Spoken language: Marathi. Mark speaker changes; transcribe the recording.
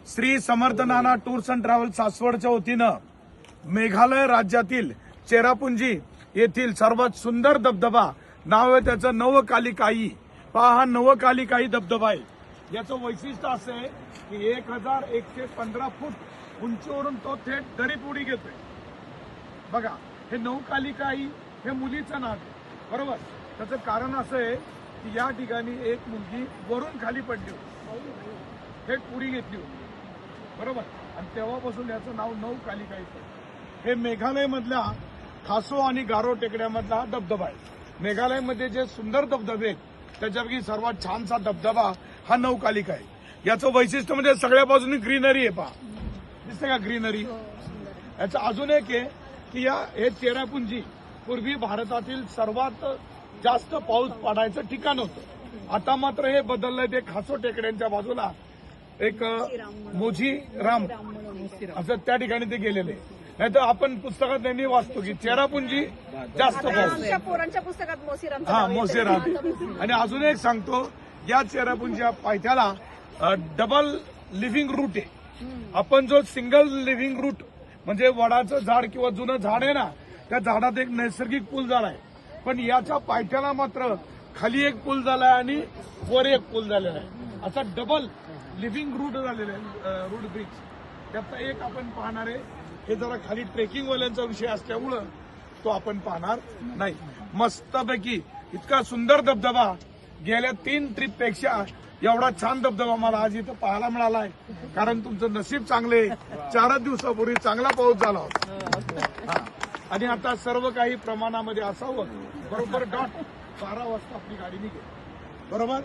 Speaker 1: Shri Samarth Nana tours and travel सासवडच्या वतीनं मेघालय राज्यातील चेरापुंजी येथील सर्वात सुंदर धबधबा नाव आहे त्याचं नवकालिकाई। पहा हा नवकालिकाई धबधबा आहे। याचं वैशिष्ट्य असं आहे की 1115 फूट उंचीवरून तो थेट दरीपुडी घेतोय। बघा हे नवकालिकाई हे मुलीचं नाव आहे, बरोबर। त्याचं कारण असं आहे की या ठिकाणी एक मुलगी वरून खाली पडली होती, थेट पुडी घेतली होती, बरोबर। आणि तेव्हापासून याचं नाव नवकालिकाई पडलं। हे मेघालय मधल्या खासो आणि गारो टेकड्यामधला हा धबधबा आहे। मेघालयमध्ये जे सुंदर धबधबे आहेत त्याच्यापैकी सर्वात छानसा धबधबा हा नवकालिका आहे। याचं वैशिष्ट्य म्हणजे सगळ्या बाजूनी ग्रीनरी आहे। पहा दिसते का ग्रीनरी। याचं अजून एक आहे की हे चेरापुंजी पूर्वी भारतातील सर्वात जास्त पाऊस पडायचं ठिकाण होतं। आता मात्र हे बदललंय। ते खासो टेकड्यांच्या बाजूला एक मोझीराम असं त्या ठिकाणी ते गेलेले। नाही तर आपण पुस्तकात नेहमी वाचतो की चेरापुंजी जास्त पाऊस,
Speaker 2: पोरांच्या पुस्तकात मोसीराम
Speaker 1: हा मोसेराम। आणि अजून एक सांगतो, या चेरापुंजी पायथ्याला डबल लिव्हिंग रूट आहे। आपण जो सिंगल लिव्हिंग रूट म्हणजे वडाचं झाड किंवा जुनं झाड आहे ना, त्या झाडात एक नैसर्गिक पूल झाला आहे। पण याच्या पायथ्याला मात्र खाली एक पूल झालाय आणि वर एक पूल झालेला आहे। असा डबल लिव्हिंग रूट झालेला आहे, रूट ब्रिज। त्याचा एक आपण पाहणार आहे। हे जरा खाली ट्रेकिंग वाल्यांचा विषय असल्यामुळं तो आपण पाहणार नाही। मस्तपैकी इतका सुंदर धबधबा, गेल्या 3 ट्रिपपेक्षा एवढा छान धबधबा मला आज इथं पाहायला मिळालाय। कारण तुमचं नशीब चांगले, 4 दिवसापूर्वी चांगला पाऊस झाला होता आणि आता सर्व काही प्रमाणामध्ये असावं। बरोबर डॉट 12 वाजता आपली गाडी निघेल, बरोबर।